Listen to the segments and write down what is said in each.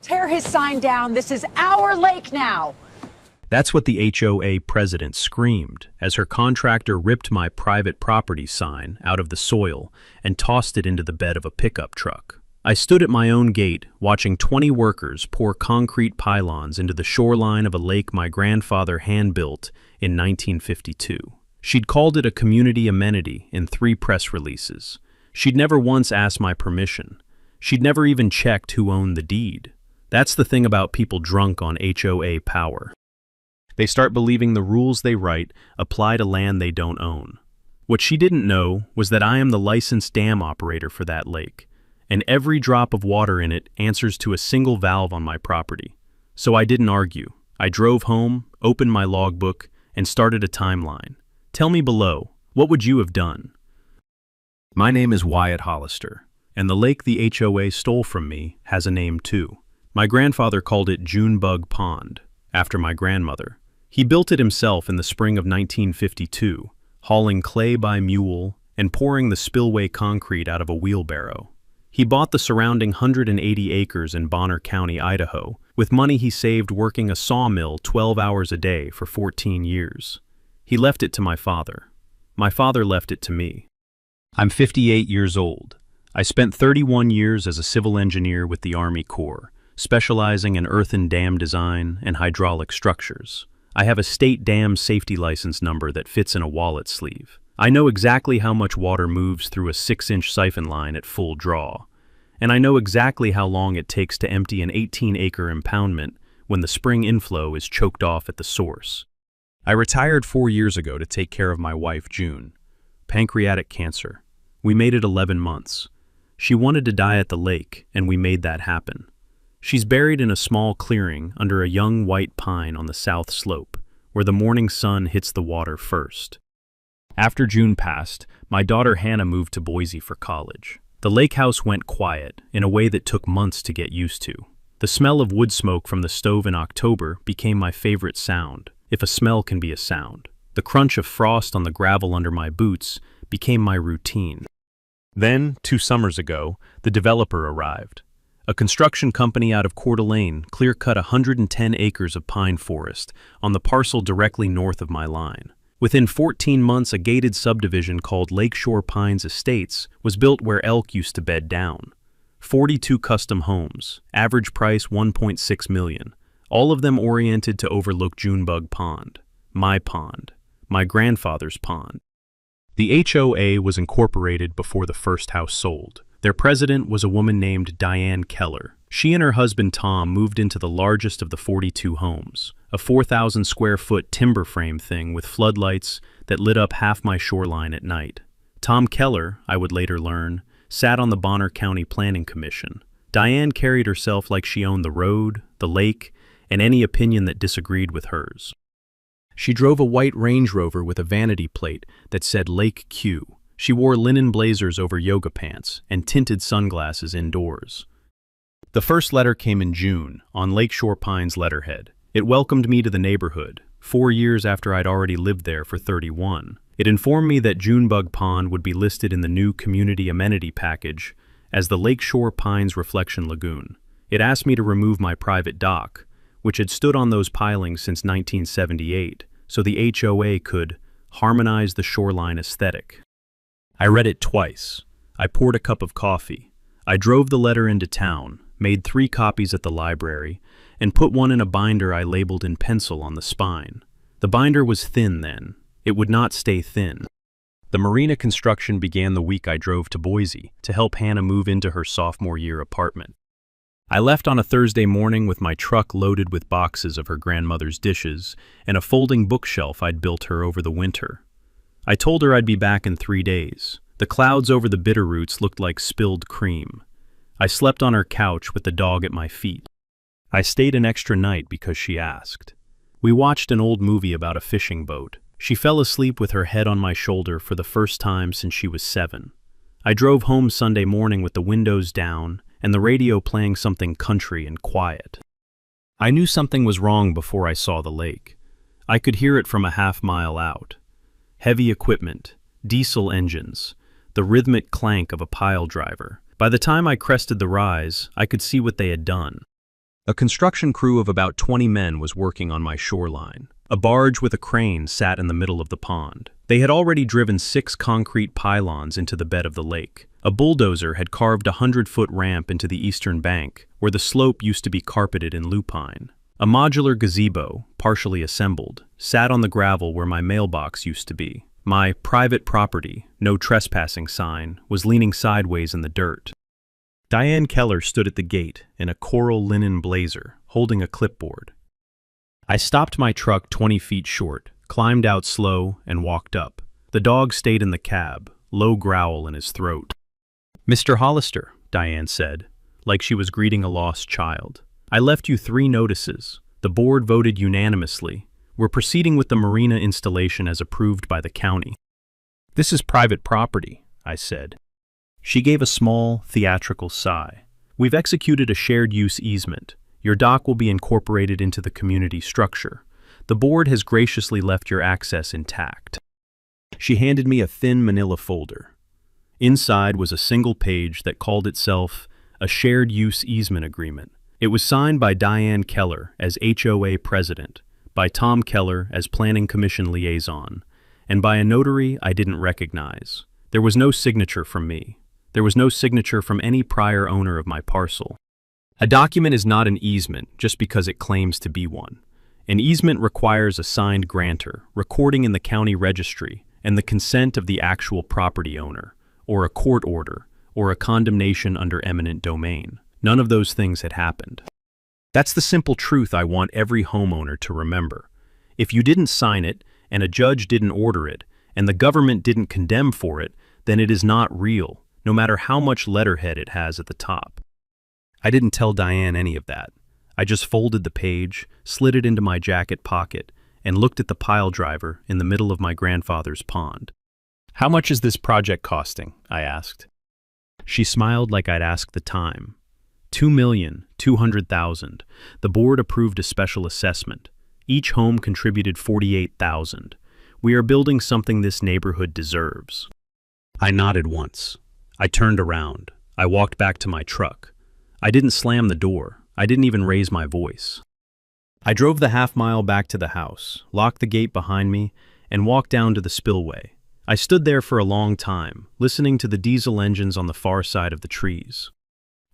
Tear his sign down. This is our lake now. That's what the HOA president screamed as her contractor ripped my private property sign out of the soil and tossed it into the bed of a pickup truck. I stood at my own gate, watching 20 workers pour concrete pylons into the shoreline of a lake my grandfather hand-built in 1952. She'd called it a community amenity in 3 press releases. She'd never once asked my permission. She'd never even checked who owned the deed. That's the thing about people drunk on HOA power. They start believing the rules they write apply to land they don't own. What she didn't know was that I am the licensed dam operator for that lake, and every drop of water in it answers to a single valve on my property. So I didn't argue. I drove home, opened my logbook, and started a timeline. Tell me below, what would you have done? My name is Wyatt Hollister, and the lake the HOA stole from me has a name too. My grandfather called it Junebug Pond, after my grandmother. He built it himself in the spring of 1952, hauling clay by mule and pouring the spillway concrete out of a wheelbarrow. He bought the surrounding 180 acres in Bonner County, Idaho, with money he saved working a sawmill 12 hours a day for 14 years. He left it to my father. My father left it to me. I'm 58 years old. I spent 31 years as a civil engineer with the Army Corps, specializing in earthen dam design and hydraulic structures. I have a state dam safety license number that fits in a wallet sleeve. I know exactly how much water moves through a 6-inch siphon line at full draw, and I know exactly how long it takes to empty an 18-acre impoundment when the spring inflow is choked off at the source. I retired 4 years ago to take care of my wife, June. Pancreatic cancer. We made it 11 months. She wanted to die at the lake, and we made that happen. She's buried in a small clearing under a young white pine on the south slope, where the morning sun hits the water first. After June passed, my daughter Hannah moved to Boise for college. The lake house went quiet in a way that took months to get used to. The smell of wood smoke from the stove in October became my favorite sound, if a smell can be a sound. The crunch of frost on the gravel under my boots became my routine. Then, 2 summers ago, the developer arrived. A construction company out of Coeur d'Alene clear-cut 110 acres of pine forest on the parcel directly north of my line. Within 14 months, a gated subdivision called Lakeshore Pines Estates was built where elk used to bed down. 42 custom homes, average price $1.6 million, all of them oriented to overlook Junebug Pond, my grandfather's pond. The HOA was incorporated before the first house sold. Their president was a woman named Diane Keller. She and her husband Tom moved into the largest of the 42 homes, a 4,000 square foot timber frame thing with floodlights that lit up half my shoreline at night. Tom Keller, I would later learn, sat on the Bonner County Planning Commission. Diane carried herself like she owned the road, the lake, and any opinion that disagreed with hers. She drove a white Range Rover with a vanity plate that said Lake Q. She wore linen blazers over yoga pants and tinted sunglasses indoors. The first letter came in June, on Lakeshore Pines letterhead. It welcomed me to the neighborhood, 4 years after I'd already lived there for 31. It informed me that Junebug Pond would be listed in the new community amenity package as the Lakeshore Pines Reflection Lagoon. It asked me to remove my private dock, which had stood on those pilings since 1978, so the HOA could harmonize the shoreline aesthetic. I read it twice. I poured a cup of coffee. I drove the letter into town, made 3 copies at the library, and put one in a binder I labeled in pencil on the spine. The binder was thin then. It would not stay thin. The Marina construction began the week I drove to Boise to help Hannah move into her sophomore year apartment. I left on a Thursday morning with my truck loaded with boxes of her grandmother's dishes and a folding bookshelf I'd built her over the winter. I told her I'd be back in 3 days. The clouds over the Bitterroots looked like spilled cream. I slept on her couch with the dog at my feet. I stayed an extra night because she asked. We watched an old movie about a fishing boat. She fell asleep with her head on my shoulder for the first time since she was 7. I drove home Sunday morning with the windows down and the radio playing something country and quiet. I knew something was wrong before I saw the lake. I could hear it from a half-mile out. Heavy equipment, diesel engines, the rhythmic clank of a pile driver. By the time I crested the rise, I could see what they had done. A construction crew of about 20 men was working on my shoreline. A barge with a crane sat in the middle of the pond. They had already driven 6 concrete pylons into the bed of the lake. A bulldozer had carved a 100-foot ramp into the eastern bank, where the slope used to be carpeted in lupine. A modular gazebo, partially assembled, sat on the gravel where my mailbox used to be. My private property, no trespassing sign, was leaning sideways in the dirt. Diane Keller stood at the gate in a coral linen blazer, holding a clipboard. I stopped my truck 20 feet short, climbed out slow, and walked up. The dog stayed in the cab, low growl in his throat. "Mr. Hollister," Diane said, like she was greeting a lost child. "I left you 3 notices. The board voted unanimously. We're proceeding with the Marina installation as approved by the county." "This is private property," I said. She gave a small, theatrical sigh. "We've executed a shared-use easement. Your dock will be incorporated into the community structure. The board has graciously left your access intact." She handed me a thin manila folder. Inside was a single page that called itself a shared-use easement agreement. It was signed by Diane Keller as HOA president, by Tom Keller as Planning Commission liaison, and by a notary I didn't recognize. There was no signature from me. There was no signature from any prior owner of my parcel. A document is not an easement just because it claims to be one. An easement requires a signed grantor, recording in the county registry, and the consent of the actual property owner, or a court order, or a condemnation under eminent domain. None of those things had happened. That's the simple truth I want every homeowner to remember. If you didn't sign it, and a judge didn't order it, and the government didn't condemn for it, then it is not real, no matter how much letterhead it has at the top. I didn't tell Diane any of that. I just folded the page, slid it into my jacket pocket, and looked at the pile driver in the middle of my grandfather's pond. "How much is this project costing?" I asked. She smiled like I'd asked the time. $2,200,000. The board approved a special assessment. Each home contributed $48,000. We are building something this neighborhood deserves. I nodded once. I turned around. I walked back to my truck. I didn't slam the door. I didn't even raise my voice. I drove the half-mile back to the house, locked the gate behind me, and walked down to the spillway. I stood there for a long time, listening to the diesel engines on the far side of the trees.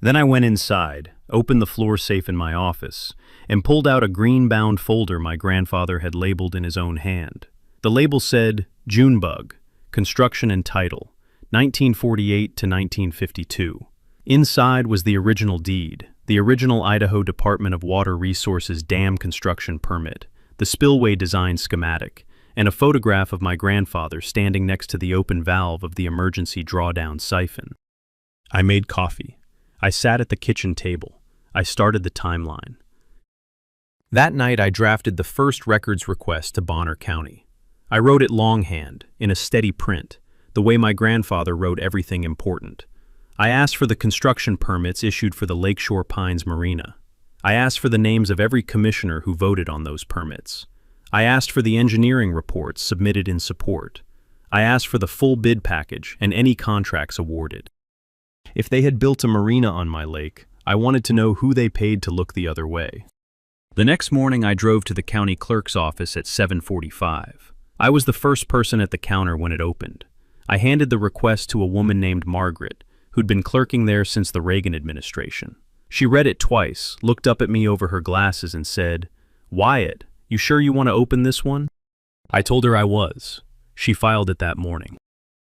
Then I went inside, opened the floor safe in my office, and pulled out a green-bound folder my grandfather had labeled in his own hand. The label said, "Junebug, Construction and Title, 1948 to 1952. Inside was the original deed, the original Idaho Department of Water Resources dam construction permit, the spillway design schematic, and a photograph of my grandfather standing next to the open valve of the emergency drawdown siphon. I made coffee. I sat at the kitchen table. I started the timeline. That night I drafted the first records request to Bonner County. I wrote it longhand, in a steady print, the way my grandfather wrote everything important. I asked for the construction permits issued for the Lakeshore Pines Marina. I asked for the names of every commissioner who voted on those permits. I asked for the engineering reports submitted in support. I asked for the full bid package and any contracts awarded. If they had built a marina on my lake, I wanted to know who they paid to look the other way. The next morning I drove to the county clerk's office at 7:45. I was the first person at the counter when it opened. I handed the request to a woman named Margaret, who'd been clerking there since the Reagan administration. She read it twice, looked up at me over her glasses and said, "Wyatt, you sure you want to open this one?" I told her I was. She filed it that morning.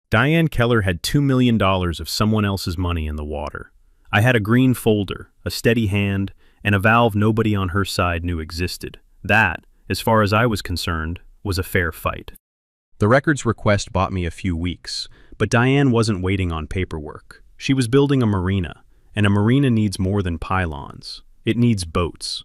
Diane Keller had $2 million of someone else's money in the water. I had a green folder, a steady hand, and a valve nobody on her side knew existed. That, as far as I was concerned, was a fair fight. The records request bought me a few weeks, but Diane wasn't waiting on paperwork. She was building a marina, and a marina needs more than pylons. It needs boats.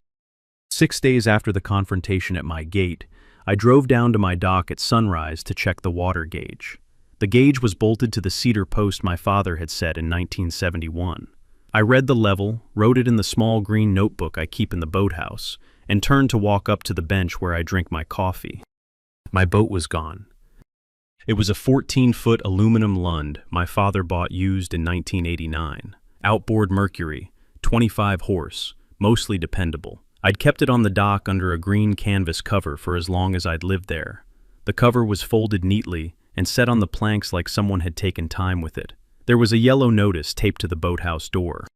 6 days after the confrontation at my gate, I drove down to my dock at sunrise to check the water gauge. The gauge was bolted to the cedar post my father had set in 1971. I read the level, wrote it in the small green notebook I keep in the boathouse, and turned to walk up to the bench where I drink my coffee. My boat was gone. It was a 14-foot aluminum Lund my father bought used in 1989. Outboard Mercury, 25 horse, mostly dependable. I'd kept it on the dock under a green canvas cover for as long as I'd lived there. The cover was folded neatly and set on the planks like someone had taken time with it. There was a yellow notice taped to the boathouse door.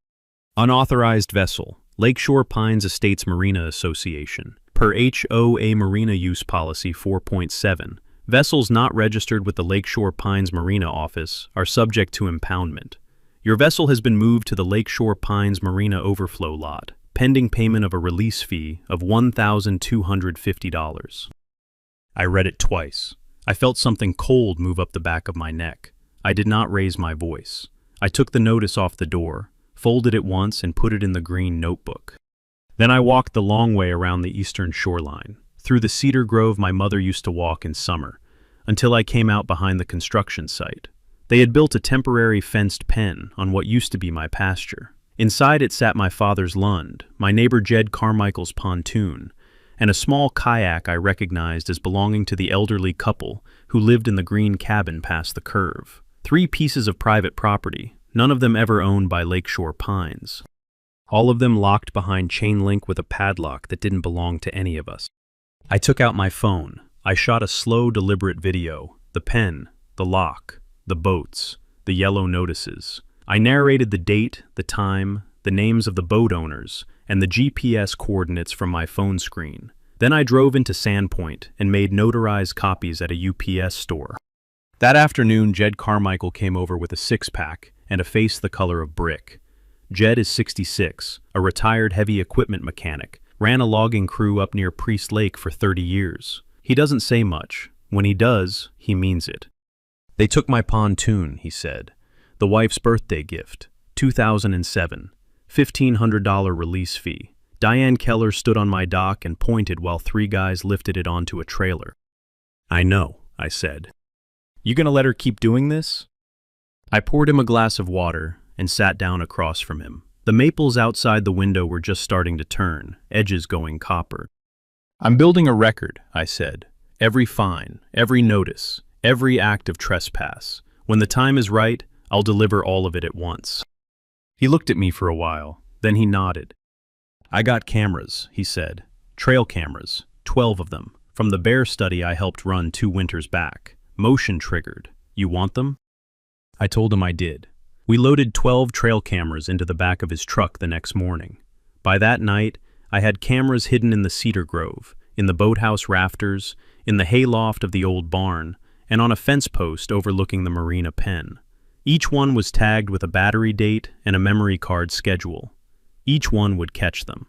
Unauthorized vessel, Lakeshore Pines Estates Marina Association. Per HOA Marina Use Policy 4.7, vessels not registered with the Lakeshore Pines Marina Office are subject to impoundment. Your vessel has been moved to the Lakeshore Pines Marina Overflow Lot, pending payment of a release fee of $1,250. I read it twice. I felt something cold move up the back of my neck. I did not raise my voice. I took the notice off the door, folded it once, and put it in the green notebook. Then I walked the long way around the eastern shoreline, through the cedar grove my mother used to walk in summer, until I came out behind the construction site. They had built a temporary fenced pen on what used to be my pasture. Inside it sat my father's Lund, my neighbor Jed Carmichael's pontoon, and a small kayak I recognized as belonging to the elderly couple who lived in the green cabin past the curve. 3 pieces of private property, none of them ever owned by Lakeshore Pines. All of them locked behind chain link with a padlock that didn't belong to any of us. I took out my phone. I shot a slow, deliberate video. The pen, the lock, the boats, the yellow notices. I narrated the date, the time, the names of the boat owners, and the GPS coordinates from my phone screen. Then I drove into Sandpoint and made notarized copies at a UPS store. That afternoon, Jed Carmichael came over with a 6-pack and a face the color of brick. Jed is 66, a retired heavy equipment mechanic, ran a logging crew up near Priest Lake for 30 years. He doesn't say much. When he does, he means it. They took my pontoon, he said. The wife's birthday gift, 2007, $1,500 release fee. Diane Keller stood on my dock and pointed while 3 guys lifted it onto a trailer. I know, I said. You gonna let her keep doing this? I poured him a glass of water and sat down across from him. The maples outside the window were just starting to turn, edges going copper. I'm building a record, I said. Every fine, every notice, every act of trespass. When the time is right, I'll deliver all of it at once. He looked at me for a while, then he nodded. I got cameras, he said. Trail cameras, 12 of them, from the bear study I helped run 2 winters back. Motion triggered. You want them? I told him I did. We loaded 12 trail cameras into the back of his truck the next morning. By that night, I had cameras hidden in the cedar grove, in the boathouse rafters, in the hayloft of the old barn, and on a fence post overlooking the Marina pen. Each one was tagged with a battery date and a memory card schedule. Each one would catch them.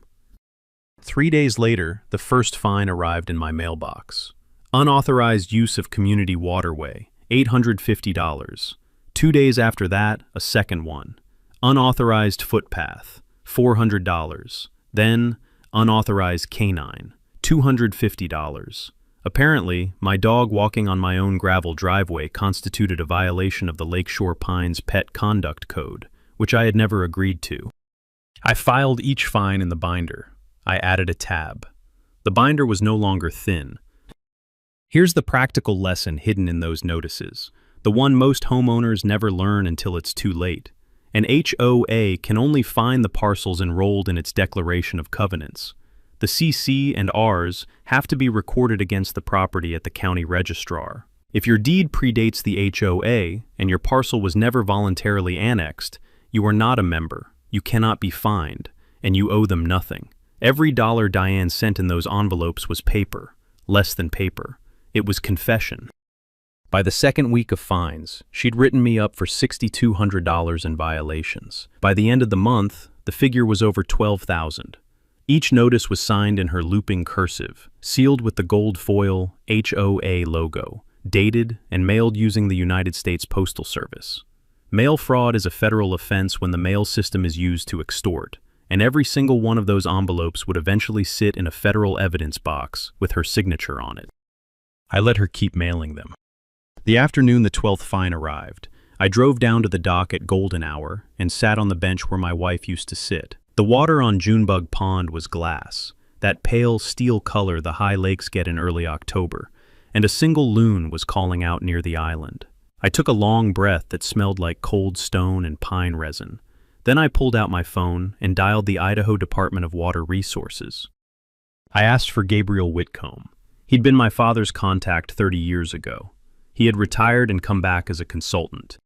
3 days later, the first fine arrived in my mailbox. Unauthorized use of community waterway, $850. 2 days after that, a second one. Unauthorized footpath, $400. Then, unauthorized canine, $250. Apparently, my dog walking on my own gravel driveway constituted a violation of the Lakeshore Pines Pet Conduct Code, which I had never agreed to. I filed each fine in the binder. I added a tab. The binder was no longer thin. Here's the practical lesson hidden in those notices, the one most homeowners never learn until it's too late. An HOA can only fine the parcels enrolled in its declaration of covenants. The CC and Rs have to be recorded against the property at the county registrar. If your deed predates the HOA and your parcel was never voluntarily annexed, you are not a member, you cannot be fined, and you owe them nothing. Every dollar Diane sent in those envelopes was paper, less than paper. It was confession. By the second week of fines, she'd written me up for $6,200 in violations. By the end of the month, the figure was over $12,000. Each notice was signed in her looping cursive, sealed with the gold foil HOA logo, dated and mailed using the United States Postal Service. Mail fraud is a federal offense when the mail system is used to extort, and every single one of those envelopes would eventually sit in a federal evidence box with her signature on it. I let her keep mailing them. The afternoon the 12th fine arrived, I drove down to the dock at golden hour and sat on the bench where my wife used to sit. The water on Junebug Pond was glass, that pale steel color the high lakes get in early October, and a single loon was calling out near the island. I took a long breath that smelled like cold stone and pine resin. Then I pulled out my phone and dialed the Idaho Department of Water Resources. I asked for Gabriel Whitcomb. He'd been my father's contact 30 years ago. He had retired and come back as a consultant.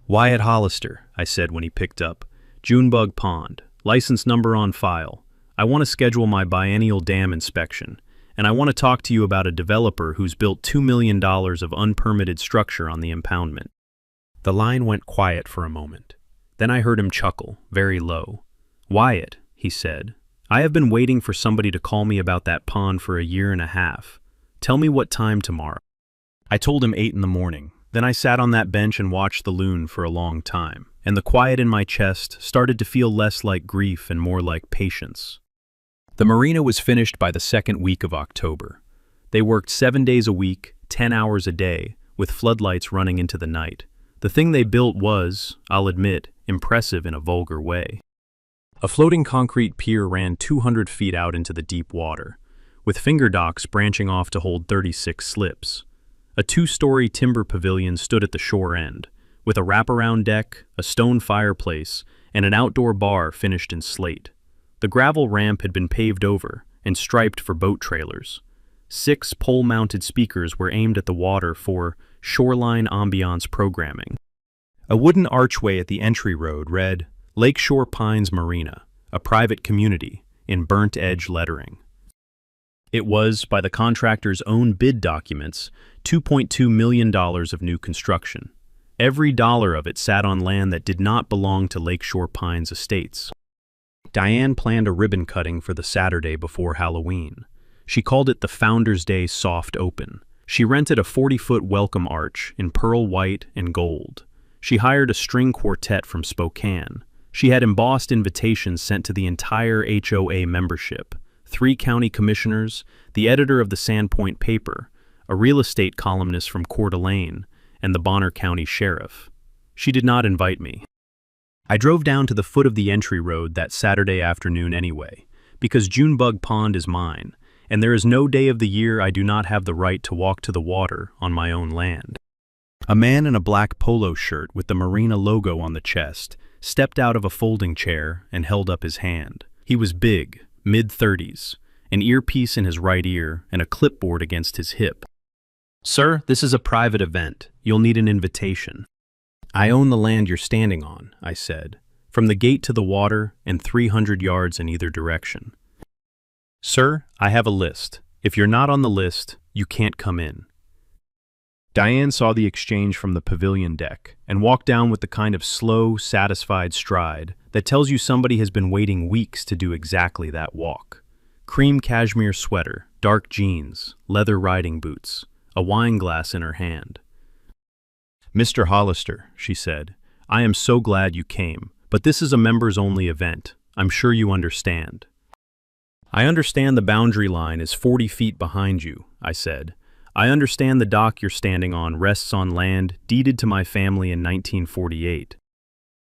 "Wyatt Hollister," I said when he picked up. "Junebug Pond. License number on file. I want to schedule my biennial dam inspection, and I want to talk to you about a developer who's built $2 million of unpermitted structure on the impoundment." The line went quiet for a moment. Then I heard him chuckle, very low. "Wyatt," he said, "I have been waiting for somebody to call me about that pond for a year and a half. Tell me what time tomorrow." I told him 8 in the morning. Then I sat on that bench and watched the loon for a long time, and the quiet in my chest started to feel less like grief and more like patience. The Marina was finished by the second week of October. They worked 7 days a week, 10 hours a day, with floodlights running into the night. The thing they built was, I'll admit, impressive in a vulgar way. A floating concrete pier ran 200 feet out into the deep water, with finger docks branching off to hold 36 slips. A 2-story timber pavilion stood at the shore end, with a wraparound deck, a stone fireplace, and an outdoor bar finished in slate. The gravel ramp had been paved over and striped for boat trailers. 6 pole-mounted speakers were aimed at the water for shoreline ambiance programming. A wooden archway at the entry road read, "Lakeshore Pines Marina, a private community," in burnt-edge lettering. It was, by the contractor's own bid documents, $2.2 million of new construction. Every dollar of it sat on land that did not belong to Lakeshore Pines Estates. Diane planned a ribbon cutting for the Saturday before Halloween. She called it the Founders Day Soft Open. She rented a 40-foot welcome arch in pearl white and gold. She hired a string quartet from Spokane. She had embossed invitations sent to the entire HOA membership, 3 county commissioners, the editor of the Sandpoint paper, a real estate columnist from Coeur d'Alene, and the Bonner County Sheriff. She did not invite me. I drove down to the foot of the entry road that Saturday afternoon anyway, because Junebug Pond is mine, and there is no day of the year I do not have the right to walk to the water on my own land. A man in a black polo shirt with the Marina logo on the chest stepped out of a folding chair and held up his hand. He was big, mid-30s, an earpiece in his right ear and a clipboard against his hip. "Sir, this is a private event. You'll need an invitation." "I own the land you're standing on," I said, "from the gate to the water and 300 yards in either direction." "Sir, I have a list. If you're not on the list, you can't come in." Diane saw the exchange from the pavilion deck and walked down with the kind of slow, satisfied stride that tells you somebody has been waiting weeks to do exactly that walk. Cream cashmere sweater, dark jeans, leather riding boots, a wine glass in her hand. "Mr. Hollister," she said, "I am so glad you came, but this is a members-only event. I'm sure you understand." "I understand the boundary line is 40 feet behind you," I said. "I understand the dock you're standing on rests on land deeded to my family in 1948.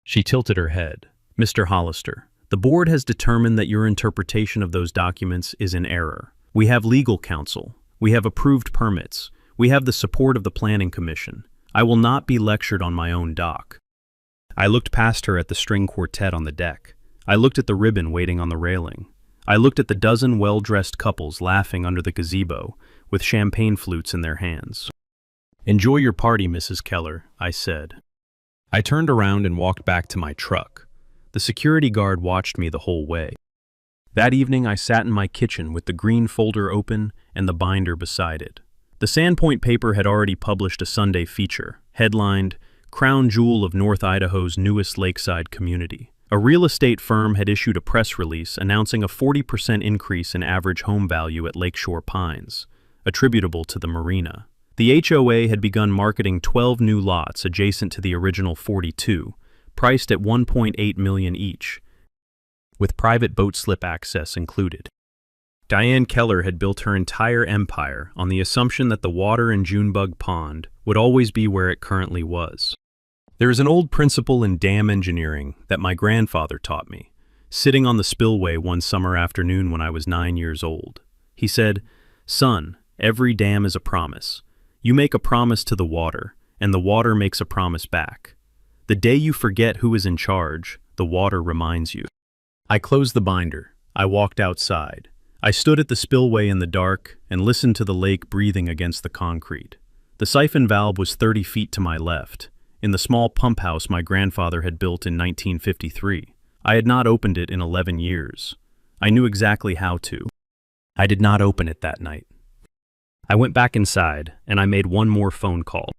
She tilted her head. "Mr. Hollister, the board has determined that your interpretation of those documents is in error. We have legal counsel. We have approved permits. We have the support of the Planning Commission. I will not be lectured on my own dock." I looked past her at the string quartet on the deck. I looked at the ribbon waiting on the railing. I looked at the dozen well-dressed couples laughing under the gazebo, with champagne flutes in their hands. "Enjoy your party, Mrs. Keller," I said. I turned around and walked back to my truck. The security guard watched me the whole way. That evening I sat in my kitchen with the green folder open and the binder beside it. The Sandpoint paper had already published a Sunday feature, headlined, "Crown Jewel of North Idaho's Newest Lakeside Community." A real estate firm had issued a press release announcing a 40% increase in average home value at Lakeshore Pines, attributable to the Marina. The HOA had begun marketing 12 new lots adjacent to the original 42, priced at $1.8 million each, with private boat slip access included. Diane Keller had built her entire empire on the assumption that the water in Junebug Pond would always be where it currently was. There is an old principle in dam engineering that my grandfather taught me, sitting on the spillway one summer afternoon when I was 9 years old. He said, "Son, every dam is a promise. You make a promise to the water, and the water makes a promise back. The day you forget who is in charge, the water reminds you. I closed the binder. I walked outside. I stood at the spillway in the dark and listened to the lake breathing against the concrete. The siphon valve was 30 feet to my left, in the small pump house my grandfather had built in 1953. I had not opened it in 11 years. I knew exactly how to. I did not open it that night. I went back inside, and I made one more phone call.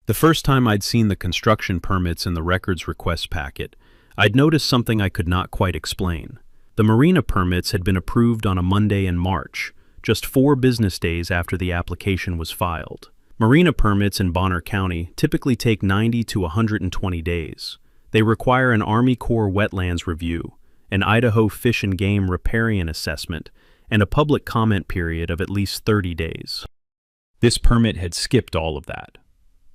The first time I'd seen the construction permits in the records request packet, I'd noticed something I could not quite explain. The Marina permits had been approved on a Monday in March, just 4 business days after the application was filed. Marina permits in Bonner County typically take 90 to 120 days. They require an Army Corps wetlands review, an Idaho Fish and Game riparian assessment, and a public comment period of at least 30 days. This permit had skipped all of that.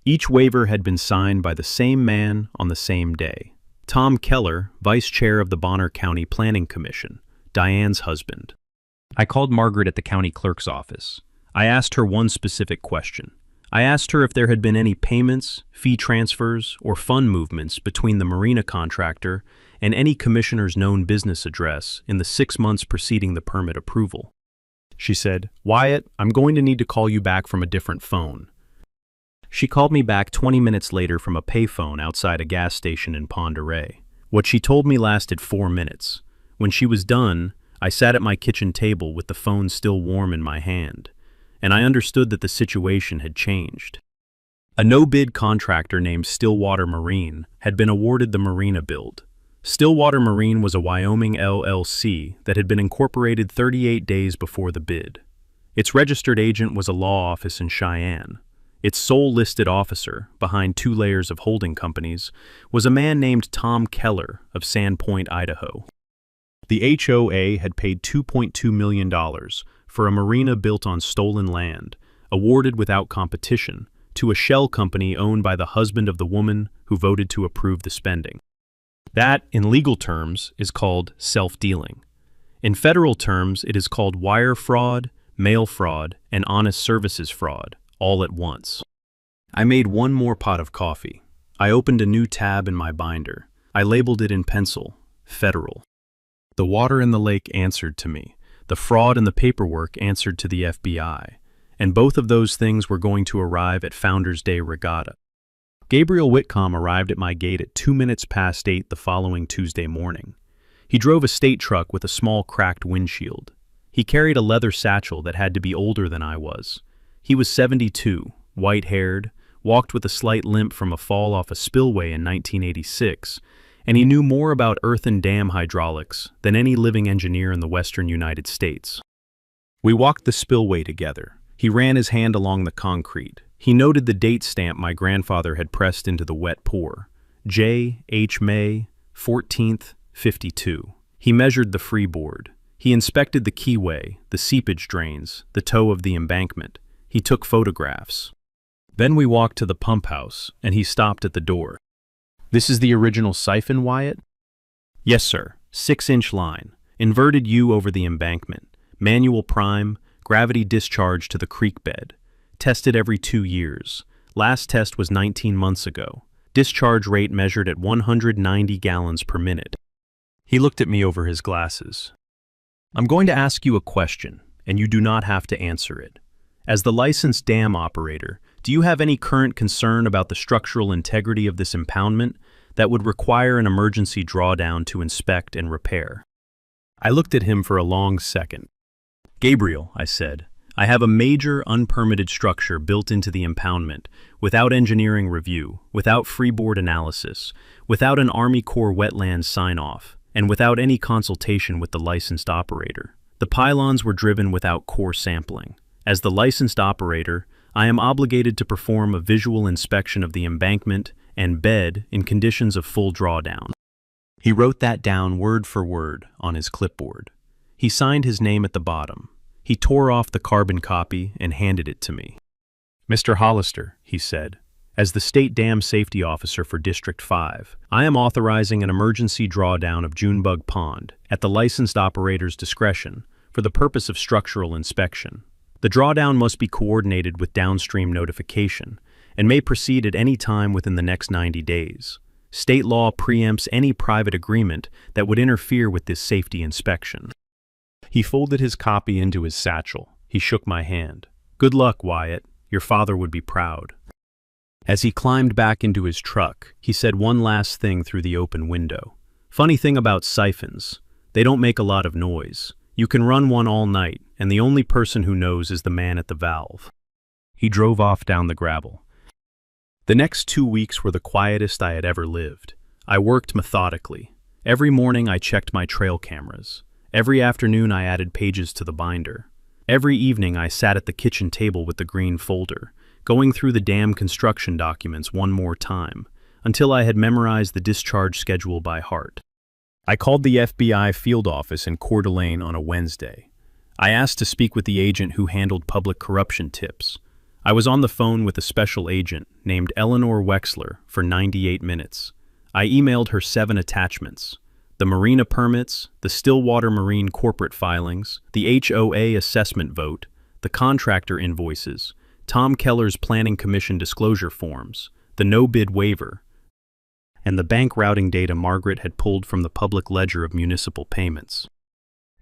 Each waiver had been signed by the same man on the same day. Tom Keller, vice chair of the Bonner County Planning Commission, Diane's husband. I called Margaret at the county clerk's office. I asked her one specific question. I asked her if there had been any payments, fee transfers, or fund movements between the Marina contractor and any commissioner's known business address in the 6 months preceding the permit approval. She said, "Wyatt, I'm going to need to call you back from a different phone." She called me back 20 minutes later from a payphone outside a gas station in Pend Oreille. What she told me lasted 4 minutes. When she was done, I sat at my kitchen table with the phone still warm in my hand, and I understood that the situation had changed. A no-bid contractor named Stillwater Marine had been awarded the Marina build. Stillwater Marine was a Wyoming LLC that had been incorporated 38 days before the bid. Its registered agent was a law office in Cheyenne. Its sole listed officer, behind 2 layers of holding companies, was a man named Tom Keller of Sandpoint, Idaho. The HOA had paid $2.2 million for a marina built on stolen land, awarded without competition, to a shell company owned by the husband of the woman who voted to approve the spending. That, in legal terms, is called self-dealing. In federal terms, it is called wire fraud, mail fraud, and honest services fraud, all at once. I made one more pot of coffee. I opened a new tab in my binder. I labeled it in pencil, Federal. The water in the lake answered to me. The fraud and the paperwork answered to the FBI. And both of those things were going to arrive at Founders Day Regatta. Gabriel Whitcomb arrived at my gate at 2 minutes past 8 the following Tuesday morning. He drove a state truck with a small cracked windshield. He carried a leather satchel that had to be older than I was. He was 72, white-haired, walked with a slight limp from a fall off a spillway in 1986, and he knew more about earth and dam hydraulics than any living engineer in the western United States. We walked the spillway together. He ran his hand along the concrete. He noted the date stamp my grandfather had pressed into the wet pour. J. H. May, 14th, 52. He measured the freeboard. He inspected the keyway, the seepage drains, the toe of the embankment. He took photographs. Then we walked to the pump house, and he stopped at the door. "This is the original siphon, Wyatt?" "Yes, sir. 6-inch line. Inverted U over the embankment. Manual prime, gravity discharge to the creek bed. Tested every 2 years. Last test was 19 months ago. Discharge rate measured at 190 gallons per minute." He looked at me over his glasses. "I'm going to ask you a question, and you do not have to answer it. As the licensed dam operator, do you have any current concern about the structural integrity of this impoundment that would require an emergency drawdown to inspect and repair?" I looked at him for a long second. "Gabriel," I said, "I have a major unpermitted structure built into the impoundment, without engineering review, without freeboard analysis, without an Army Corps wetlands sign-off, and without any consultation with the licensed operator. The pylons were driven without core sampling. As the licensed operator, I am obligated to perform a visual inspection of the embankment and bed in conditions of full drawdown." He wrote that down word for word on his clipboard. He signed his name at the bottom. He tore off the carbon copy and handed it to me. "Mr. Hollister," he said, "as the State Dam Safety Officer for District 5, I am authorizing an emergency drawdown of Junebug Pond at the licensed operator's discretion for the purpose of structural inspection. The drawdown must be coordinated with downstream notification and may proceed at any time within the next 90 days. State law preempts any private agreement that would interfere with this safety inspection. He folded his copy into his satchel. He shook my hand. Good luck, Wyatt. Your father would be proud. As he climbed back into his truck, he said one last thing through the open window. Funny thing about siphons, they don't make a lot of noise. You can run one all night, and the only person who knows is the man at the valve. He drove off down the gravel. The next 2 weeks were the quietest I had ever lived. I worked methodically. Every morning I checked my trail cameras. Every afternoon I added pages to the binder. Every evening I sat at the kitchen table with the green folder, going through the damn construction documents one more time, until I had memorized the discharge schedule by heart. I called the FBI field office in Coeur d'Alene on a Wednesday. I asked to speak with the agent who handled public corruption tips. I was on the phone with a special agent named Eleanor Wexler for 98 minutes. I emailed her 7 attachments: the Marina permits, the Stillwater Marine corporate filings, the HOA assessment vote, the contractor invoices, Tom Keller's Planning Commission disclosure forms, the no-bid waiver, and the bank routing data Margaret had pulled from the public ledger of municipal payments.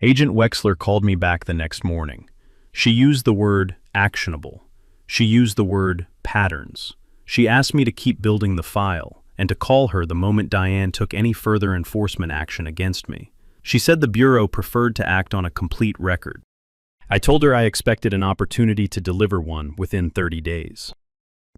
Agent Wexler called me back the next morning. She used the word actionable. She used the word patterns. She asked me to keep building the file and to call her the moment Diane took any further enforcement action against me. She said the Bureau preferred to act on a complete record. I told her I expected an opportunity to deliver one within 30 days.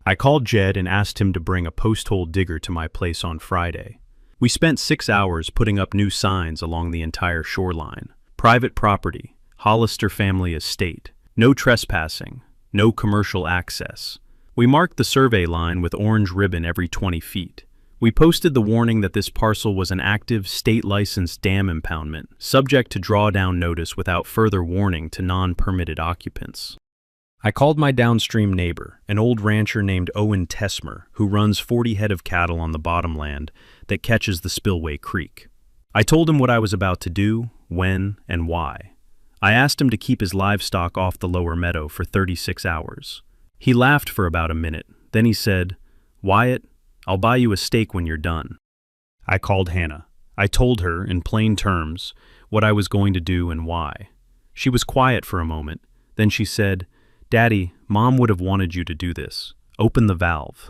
I called Jed and asked him to bring a post-hole digger to my place on Friday. We spent 6 hours putting up new signs along the entire shoreline. Private property, Hollister family estate, no trespassing, no commercial access. We marked the survey line with orange ribbon every 20 feet. We posted the warning that this parcel was an active state-licensed dam impoundment, subject to drawdown notice without further warning to non-permitted occupants. I called my downstream neighbor, an old rancher named Owen Tesmer, who runs 40 head of cattle on the bottomland that catches the Spillway Creek. I told him what I was about to do, when, and why. I asked him to keep his livestock off the lower meadow for 36 hours. He laughed for about a minute. Then he said, "Wyatt, I'll buy you a steak when you're done." I called Hannah. I told her, in plain terms, what I was going to do and why. She was quiet for a moment. Then she said, "Daddy, Mom would have wanted you to do this. Open the valve."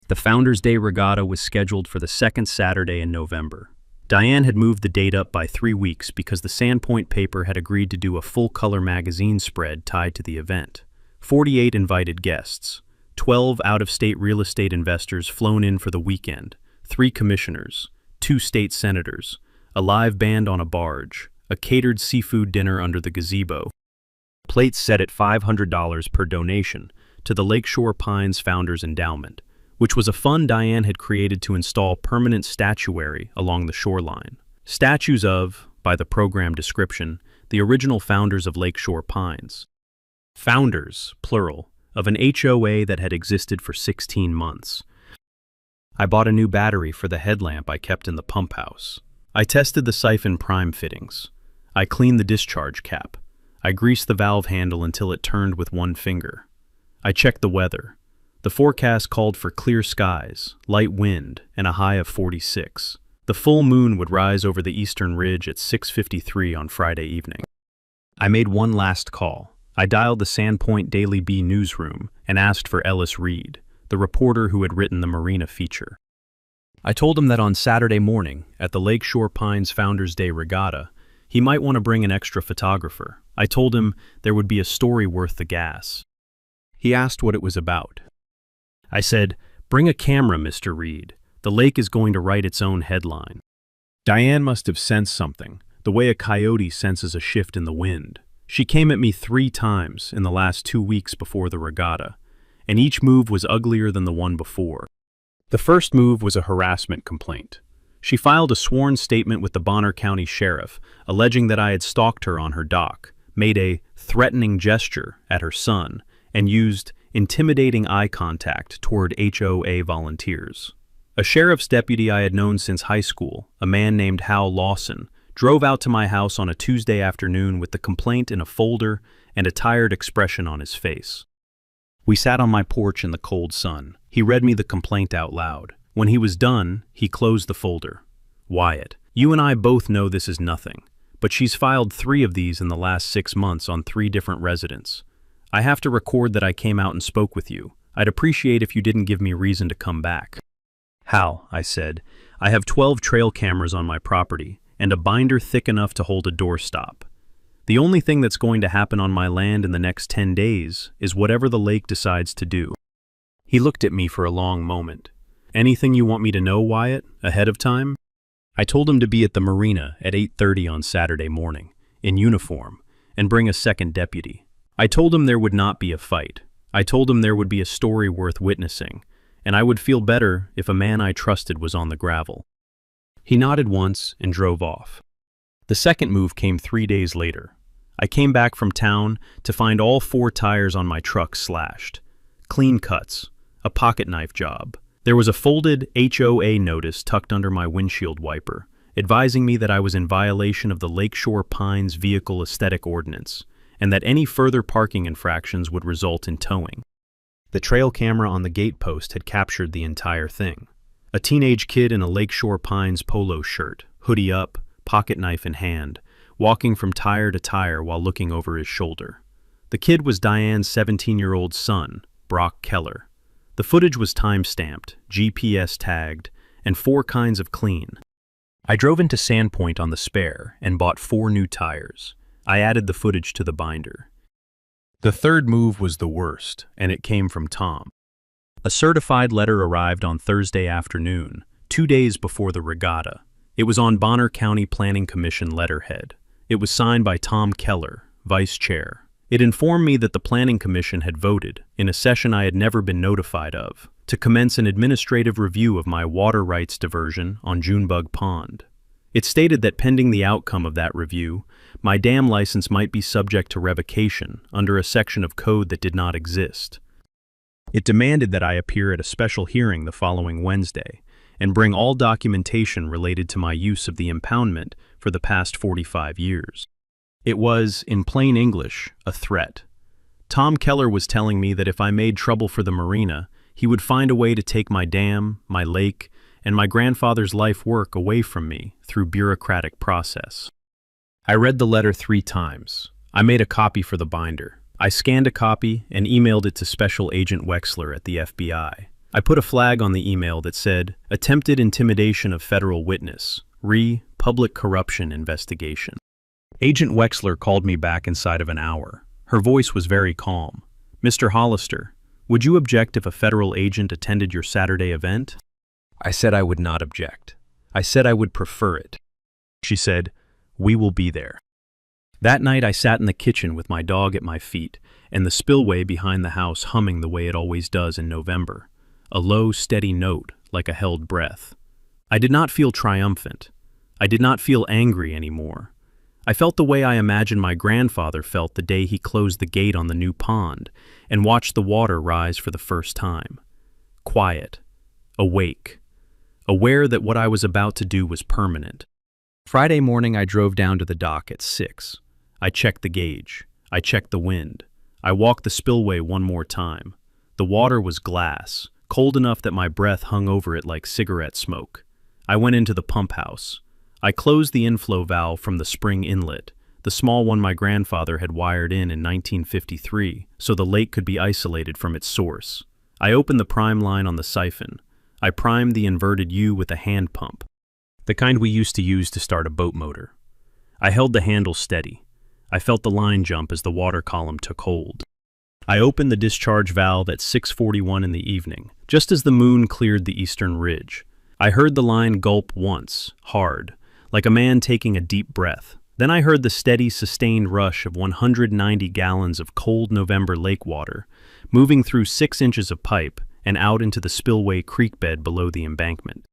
The Founders Day Regatta was scheduled for the second Saturday in November. Diane had moved the date up by 3 weeks because the Sandpoint paper had agreed to do a full-color magazine spread tied to the event. 48 invited guests, 12 out-of-state real estate investors flown in for the weekend, 3 commissioners, 2 state senators, a live band on a barge, a catered seafood dinner under the gazebo. Plates set at $500 per donation to the Lakeshore Pines Founders Endowment, which was a fund Diane had created to install permanent statuary along the shoreline. Statues of, by the program description, the original founders of Lakeshore Pines. Founders, plural, of an HOA that had existed for 16 months. I bought a new battery for the headlamp I kept in the pump house. I tested the siphon prime fittings. I cleaned the discharge cap. I greased the valve handle until it turned with one finger. I checked the weather. The forecast called for clear skies, light wind, and a high of 46. The full moon would rise over the eastern ridge at 6:53 on Friday evening. I made one last call. I dialed the Sandpoint Daily Bee newsroom and asked for Ellis Reed, the reporter who had written the Marina feature. I told him that on Saturday morning, at the Lakeshore Pines Founders Day Regatta, he might want to bring an extra photographer. I told him there would be a story worth the gas. He asked what it was about. I said, "Bring a camera, Mr. Reed. The lake is going to write its own headline." Diane must have sensed something, the way a coyote senses a shift in the wind. She came at me 3 times in the last 2 weeks before the regatta, and each move was uglier than the one before. The first move was a harassment complaint. She filed a sworn statement with the Bonner County Sheriff, alleging that I had stalked her on her dock, made a threatening gesture at her son, and used intimidating eye contact toward HOA volunteers. A sheriff's deputy I had known since high school, a man named Hal Lawson, drove out to my house on a Tuesday afternoon with the complaint in a folder and a tired expression on his face. We sat on my porch in the cold sun. He read me the complaint out loud. When he was done, he closed the folder. Wyatt, you and I both know this is nothing, but she's filed 3 of these in the last 6 months on 3 different residents. I have to record that I came out and spoke with you. I'd appreciate if you didn't give me reason to come back. Hal, I said, I have 12 trail cameras on my property and a binder thick enough to hold a doorstop. The only thing that's going to happen on my land in the next 10 days is whatever the lake decides to do. He looked at me for a long moment. Anything you want me to know, Wyatt, ahead of time? I told him to be at the Marina at 8:30 on Saturday morning, in uniform, and bring a second deputy. I told him there would not be a fight. I told him there would be a story worth witnessing, and I would feel better if a man I trusted was on the gravel. He nodded once and drove off. The second move came 3 days later. I came back from town to find all 4 tires on my truck slashed. Clean cuts, a pocket knife job. There was a folded HOA notice tucked under my windshield wiper, advising me that I was in violation of the Lakeshore Pines Vehicle Aesthetic Ordinance, and that any further parking infractions would result in towing. The trail camera on the gate post had captured the entire thing. A teenage kid in a Lakeshore Pines polo shirt, hoodie up, pocket knife in hand, walking from tire to tire while looking over his shoulder. The kid was Diane's 17-year-old son, Brock Keller. The footage was time-stamped, GPS tagged, and 4 kinds of clean. I drove into Sandpoint on the spare and bought 4 new tires. I added the footage to the binder. The third move was the worst, and it came from Tom. A certified letter arrived on Thursday afternoon, 2 days before the regatta. It was on Bonner County Planning Commission letterhead. It was signed by Tom Keller, vice chair. It informed me that the Planning Commission had voted, in a session I had never been notified of, to commence an administrative review of my water rights diversion on Junebug Pond. It stated that pending the outcome of that review, my dam license might be subject to revocation under a section of code that did not exist. It demanded that I appear at a special hearing the following Wednesday and bring all documentation related to my use of the impoundment for the past 45 years. It was, in plain English, a threat. Tom Keller was telling me that if I made trouble for the Marina, he would find a way to take my dam, my lake, and my grandfather's life work away from me through bureaucratic process. I read the letter 3 times. I made a copy for the binder. I scanned a copy and emailed it to Special Agent Wexler at the FBI. I put a flag on the email that said, "Attempted intimidation of federal witness, public corruption investigation." Agent Wexler called me back inside of an hour. Her voice was very calm. "Mr. Hollister, would you object if a federal agent attended your Saturday event?" I said I would not object. I said I would prefer it. She said, "We will be there." That night I sat in the kitchen with my dog at my feet and the spillway behind the house humming the way it always does in November, a low, steady note like a held breath. I did not feel triumphant. I did not feel angry anymore. I felt the way I imagined my grandfather felt the day he closed the gate on the new pond and watched the water rise for the first time. Quiet, awake, aware that what I was about to do was permanent. Friday morning I drove down to the dock at 6. I checked the gauge. I checked the wind. I walked the spillway one more time. The water was glass, cold enough that my breath hung over it like cigarette smoke. I went into the pump house. I closed the inflow valve from the spring inlet, the small one my grandfather had wired in 1953, so the lake could be isolated from its source. I opened the prime line on the siphon. I primed the inverted U with a hand pump, the kind we used to use to start a boat motor. I held the handle steady. I felt the line jump as the water column took hold. I opened the discharge valve at 6:41 in the evening, just as the moon cleared the eastern ridge. I heard the line gulp once, hard, like a man taking a deep breath. Then I heard the steady, sustained rush of 190 gallons of cold November lake water, moving through 6 inches of pipe and out into the spillway creek bed below the embankment.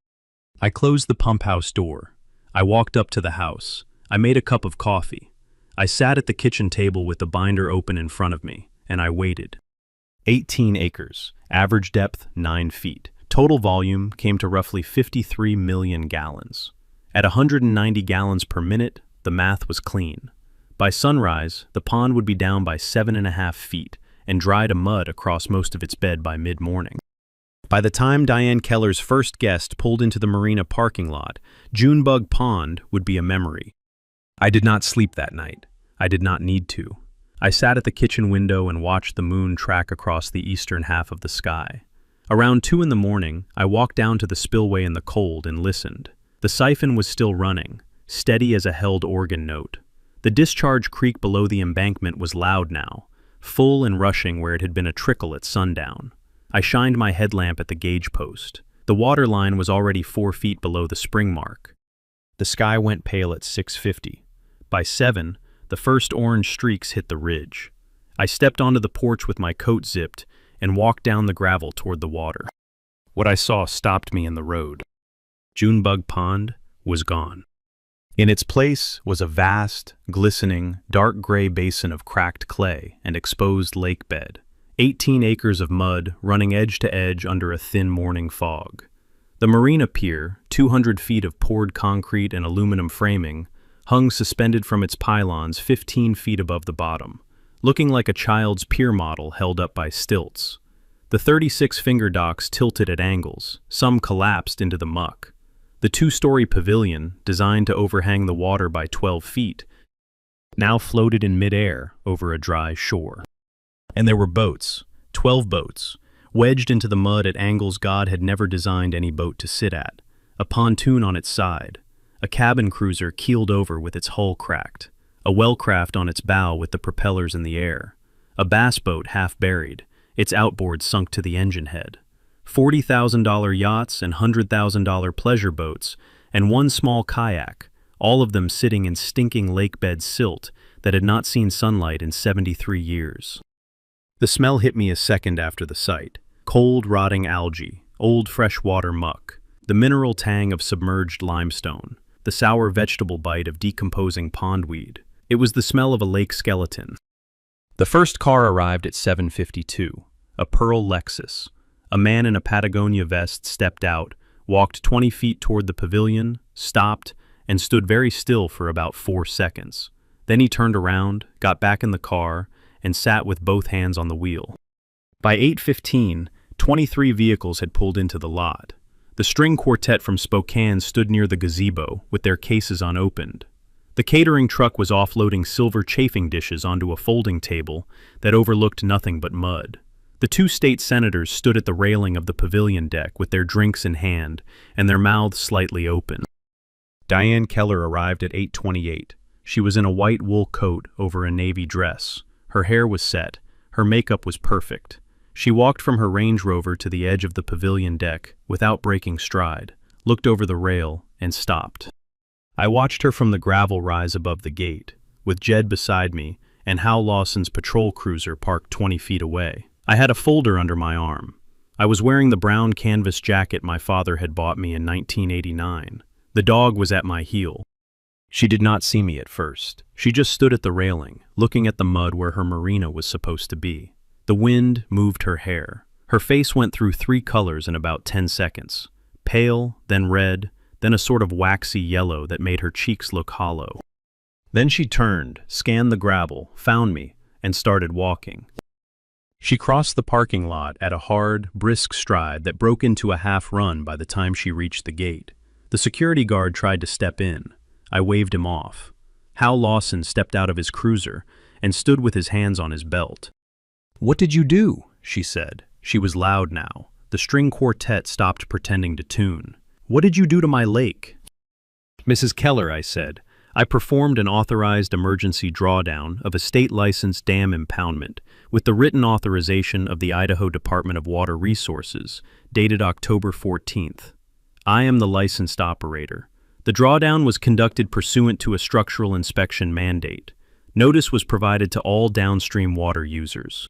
I closed the pump house door. I walked up to the house. I made a cup of coffee. I sat at the kitchen table with the binder open in front of me, and I waited. 18 acres, average depth 9 feet. Total volume came to roughly 53 million gallons. At 190 gallons per minute, the math was clean. By sunrise, the pond would be down by 7.5 feet and dry to mud across most of its bed by mid-morning. By the time Diane Keller's first guest pulled into the Marina parking lot, Junebug Pond would be a memory. I did not sleep that night. I did not need to. I sat at the kitchen window and watched the moon track across the eastern half of the sky. Around 2 in the morning, I walked down to the spillway in the cold and listened. The siphon was still running, steady as a held organ note. The discharge creek below the embankment was loud now, full and rushing where it had been a trickle at sundown. I shined my headlamp at the gauge post. The water line was already 4 feet below the spring mark. The sky went pale at 6:50. By 7, the first orange streaks hit the ridge. I stepped onto the porch with my coat zipped and walked down the gravel toward the water. What I saw stopped me in the road. Junebug Pond was gone. In its place was a vast, glistening, dark gray basin of cracked clay and exposed lake bed. 18 acres of mud running edge to edge under a thin morning fog. The Marina pier, 200 feet of poured concrete and aluminum framing, hung suspended from its pylons 15 feet above the bottom, looking like a child's pier model held up by stilts. The 36 finger docks tilted at angles, some collapsed into the muck. The 2-story pavilion, designed to overhang the water by 12 feet, now floated in midair over a dry shore. And there were boats, 12 boats, wedged into the mud at angles God had never designed any boat to sit at, a pontoon on its side, a cabin cruiser keeled over with its hull cracked, a wellcraft on its bow with the propellers in the air, a bass boat half buried, its outboard sunk to the engine head, $40,000 yachts and $100,000 pleasure boats, and one small kayak, all of them sitting in stinking lakebed silt that had not seen sunlight in 73 years. The smell hit me a second after the sight. Cold, rotting algae, old freshwater muck, the mineral tang of submerged limestone, the sour vegetable bite of decomposing pondweed. It was the smell of a lake skeleton. The first car arrived at 7:52, a pearl Lexus. A man in a Patagonia vest stepped out, walked 20 feet toward the pavilion, stopped, and stood very still for about 4 seconds. Then he turned around, got back in the car, and sat with both hands on the wheel. By 8:15, 23 vehicles had pulled into the lot. The string quartet from Spokane stood near the gazebo, with their cases unopened. The catering truck was offloading silver chafing dishes onto a folding table that overlooked nothing but mud. The 2 state senators stood at the railing of the pavilion deck with their drinks in hand and their mouths slightly open. Diane Keller arrived at 8:28. She was in a white wool coat over a navy dress. Her hair was set. Her makeup was perfect. She walked from her Range Rover to the edge of the pavilion deck without breaking stride, looked over the rail, and stopped. I watched her from the gravel rise above the gate, with Jed beside me and Hal Lawson's patrol cruiser parked 20 feet away. I had a folder under my arm. I was wearing the brown canvas jacket my father had bought me in 1989. The dog was at my heel. She did not see me at first. She just stood at the railing, looking at the mud where her Marina was supposed to be. The wind moved her hair. Her face went through 3 colors in about 10 seconds. Pale, then red, then a sort of waxy yellow that made her cheeks look hollow. Then she turned, scanned the gravel, found me, and started walking. She crossed the parking lot at a hard, brisk stride that broke into a half-run by the time she reached the gate. The security guard tried to step in. I waved him off. Hal Lawson stepped out of his cruiser and stood with his hands on his belt. "What did you do?" she said. She was loud now. The string quartet stopped pretending to tune. "What did you do to my lake?" "Mrs. Keller," I said, "I performed an authorized emergency drawdown of a state-licensed dam impoundment with the written authorization of the Idaho Department of Water Resources, dated October 14th. I am the licensed operator. The drawdown was conducted pursuant to a structural inspection mandate. Notice was provided to all downstream water users."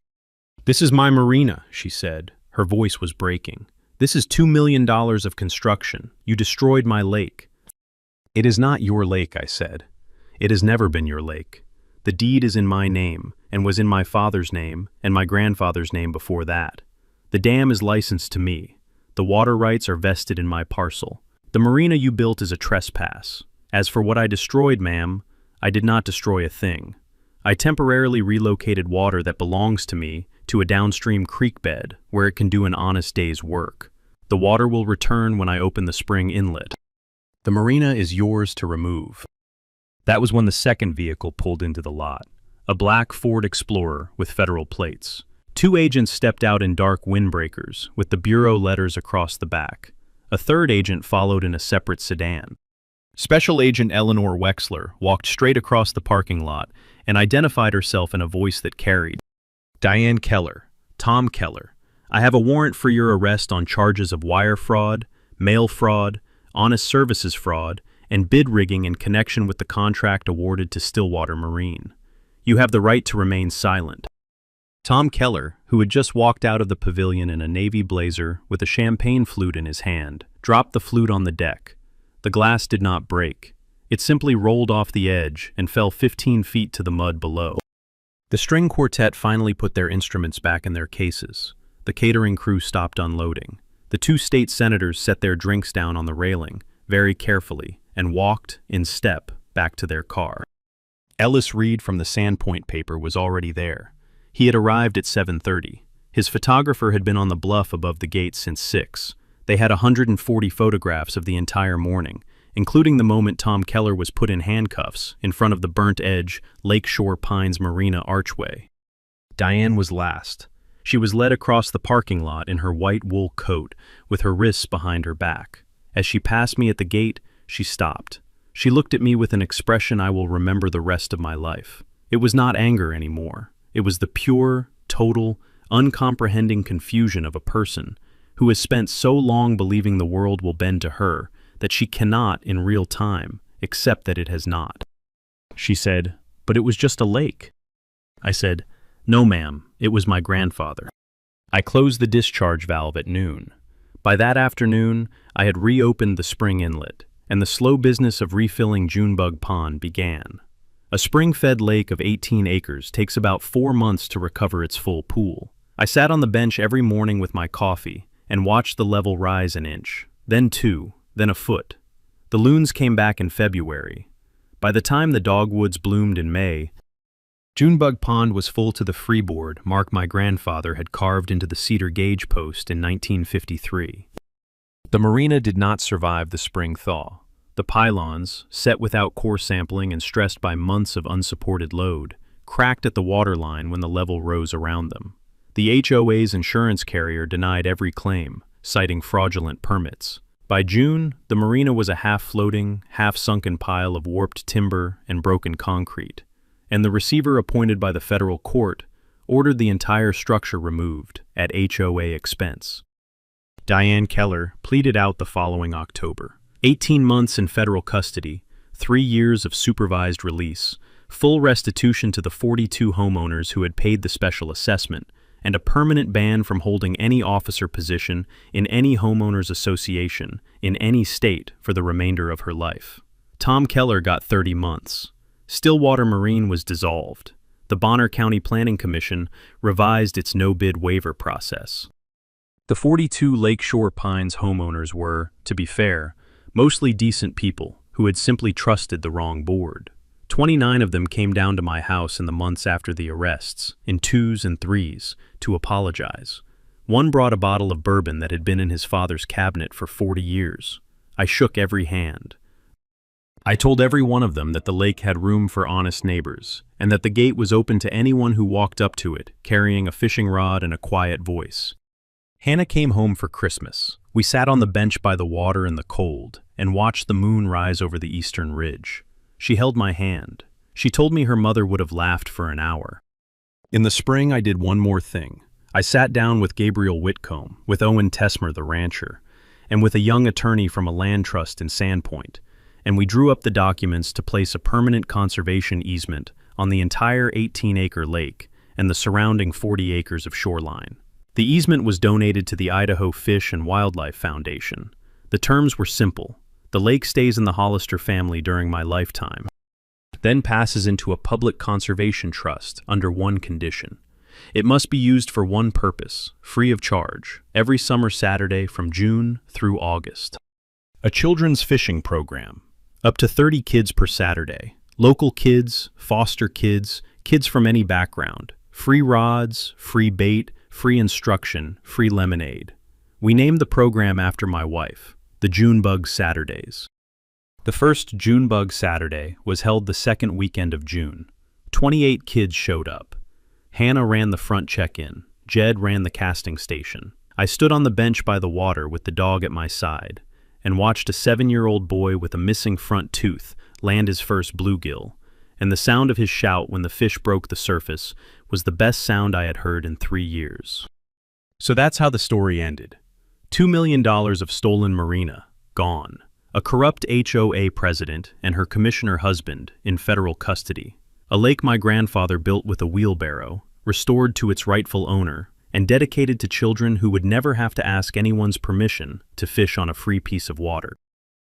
"This is my Marina," she said. Her voice was breaking. "This is $2 million of construction. You destroyed my lake." "It is not your lake," I said. "It has never been your lake. The deed is in my name, and was in my father's name, and my grandfather's name before that. The dam is licensed to me. The water rights are vested in my parcel. The Marina you built is a trespass. As for what I destroyed, ma'am, I did not destroy a thing. I temporarily relocated water that belongs to me to a downstream creek bed where it can do an honest day's work. The water will return when I open the spring inlet. The marina is yours to remove. That was when the second vehicle pulled into the lot, a black Ford Explorer with federal plates. Two agents stepped out in dark windbreakers with the bureau letters across the back. A third agent followed in a separate sedan. Special Agent Eleanor Wexler walked straight across the parking lot and identified herself in a voice that carried. Diane Keller, Tom Keller, I have a warrant for your arrest on charges of wire fraud, mail fraud, honest services fraud, and bid rigging in connection with the contract awarded to Stillwater Marine. You have the right to remain silent. Tom Keller, who had just walked out of the pavilion in a navy blazer with a champagne flute in his hand, dropped the flute on the deck. The glass did not break. It simply rolled off the edge and fell 15 feet to the mud below. The string quartet finally put their instruments back in their cases. The catering crew stopped unloading. The two state senators set their drinks down on the railing, very carefully, and walked, in step, back to their car. Ellis Reed from the Sandpoint paper was already there. He had arrived at 7:30. His photographer had been on the bluff above the gate since 6. They had 140 photographs of the entire morning, including the moment Tom Keller was put in handcuffs in front of the burnt-edge Lakeshore Pines Marina archway. Diane was last. She was led across the parking lot in her white wool coat with her wrists behind her back. As she passed me at the gate, she stopped. She looked at me with an expression I will remember the rest of my life. It was not anger anymore. It was the pure, total, uncomprehending confusion of a person who has spent so long believing the world will bend to her that she cannot, in real time, accept that it has not. She said, "But it was just a lake." I said, "No, ma'am, it was my grandfather." I closed the discharge valve at noon. By that afternoon, I had reopened the spring inlet, and the slow business of refilling Junebug Pond began. A spring-fed lake of 18 acres takes about 4 months to recover its full pool. I sat on the bench every morning with my coffee and watched the level rise an inch, then 2, then a foot. The loons came back in February. By the time the dogwoods bloomed in May, Junebug Pond was full to the freeboard mark my grandfather had carved into the cedar gauge post in 1953. The marina did not survive the spring thaw. The pylons, set without core sampling and stressed by months of unsupported load, cracked at the waterline when the level rose around them. The HOA's insurance carrier denied every claim, citing fraudulent permits. By June, the marina was a half-floating, half-sunken pile of warped timber and broken concrete, and the receiver appointed by the federal court ordered the entire structure removed at HOA expense. Diane Keller pleaded out the following October. 18 months in federal custody, 3 years of supervised release, full restitution to the 42 homeowners who had paid the special assessment, and a permanent ban from holding any officer position in any homeowners association in any state for the remainder of her life. Tom Keller got 30 months. Stillwater Marine was dissolved. The Bonner County Planning Commission revised its no-bid waiver process. The 42 Lakeshore Pines homeowners were, to be fair, mostly decent people who had simply trusted the wrong board. 29 of them came down to my house in the months after the arrests, in 2s and 3s, to apologize. One brought a bottle of bourbon that had been in his father's cabinet for 40 years. I shook every hand. I told every one of them that the lake had room for honest neighbors, and that the gate was open to anyone who walked up to it, carrying a fishing rod and a quiet voice. Hannah came home for Christmas. We sat on the bench by the water in the cold and watched the moon rise over the eastern ridge. She held my hand. She told me her mother would have laughed for an hour. In the spring, I did one more thing. I sat down with Gabriel Whitcomb, with Owen Tesmer, the rancher, and with a young attorney from a land trust in Sandpoint, and we drew up the documents to place a permanent conservation easement on the entire 18-acre lake and the surrounding 40 acres of shoreline. The easement was donated to the Idaho Fish and Wildlife Foundation. The terms were simple. The lake stays in the Hollister family during my lifetime, then passes into a public conservation trust under one condition. It must be used for one purpose, free of charge, every summer Saturday from June through August. A children's fishing program. Up to 30 kids per Saturday. Local kids, foster kids, kids from any background. Free rods, free bait, free instruction, free lemonade. We named the program after my wife, the Junebug Saturdays. The first Junebug Saturday was held the second weekend of June. 28 kids showed up. Hannah ran the front check-in. Jed ran the casting station. I stood on the bench by the water with the dog at my side and watched a 7-year-old boy with a missing front tooth land his first bluegill, and the sound of his shout when the fish broke the surface was the best sound I had heard in 3 years. So that's how the story ended. $2 million of stolen Marina, gone. A corrupt HOA president and her commissioner husband in federal custody. A lake my grandfather built with a wheelbarrow, restored to its rightful owner, and dedicated to children who would never have to ask anyone's permission to fish on a free piece of water.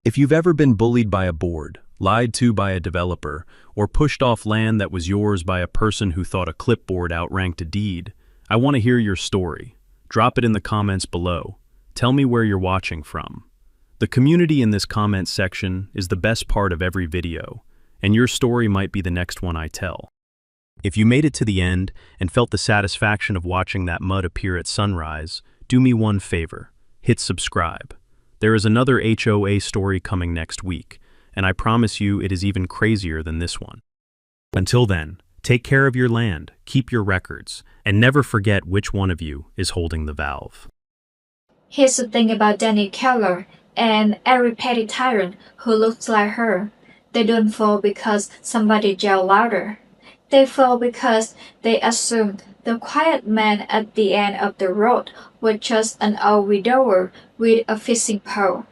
If you've ever been bullied by a board, lied to by a developer, or pushed off land that was yours by a person who thought a clipboard outranked a deed, I want to hear your story. Drop it in the comments below. Tell me where you're watching from. The community in this comment section is the best part of every video, and your story might be the next one I tell. If you made it to the end and felt the satisfaction of watching that mud appear at sunrise, do me one favor, hit subscribe. There is another HOA story coming next week, and I promise you it is even crazier than this one. Until then, take care of your land, keep your records, and never forget which one of you is holding the valve. Here's the thing about Danny Keller and every petty tyrant who looks like her. They don't fall because somebody yelled louder. They fall because they assumed the quiet man at the end of the road was just an old widower with a fishing pole,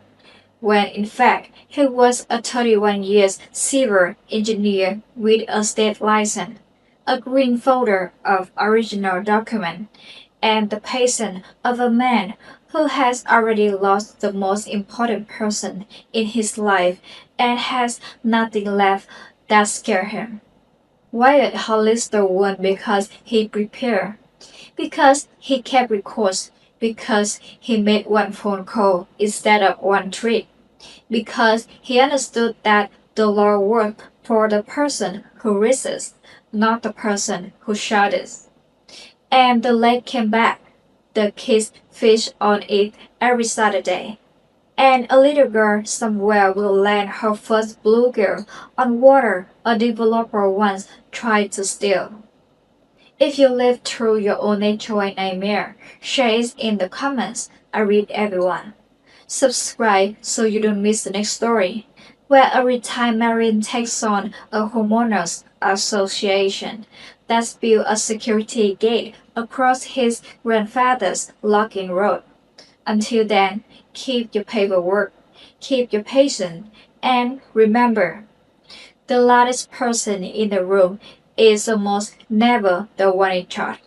when in fact he was a 31-year civil engineer with a state license, a green folder of original document, and the patient of a man who has already lost the most important person in his life and has nothing left that scares him. Wyatt Hollister won because he prepared, because he kept records, because he made one phone call instead of one tweet, because he understood that the law worked for the person who resists, not the person who shouts. And the lake came back. The kids fish on it every Saturday. And a little girl somewhere will land her first bluegill on water a developer once tried to steal. If you live through your own HOA nightmare, share it in the comments. I read everyone. Subscribe so you don't miss the next story, where a retired Marine takes on a homeowners association that's built a security gate across his grandfather's logging road. Until then, keep your paperwork, keep your patience, and remember, the loudest person in the room is almost never the one in charge.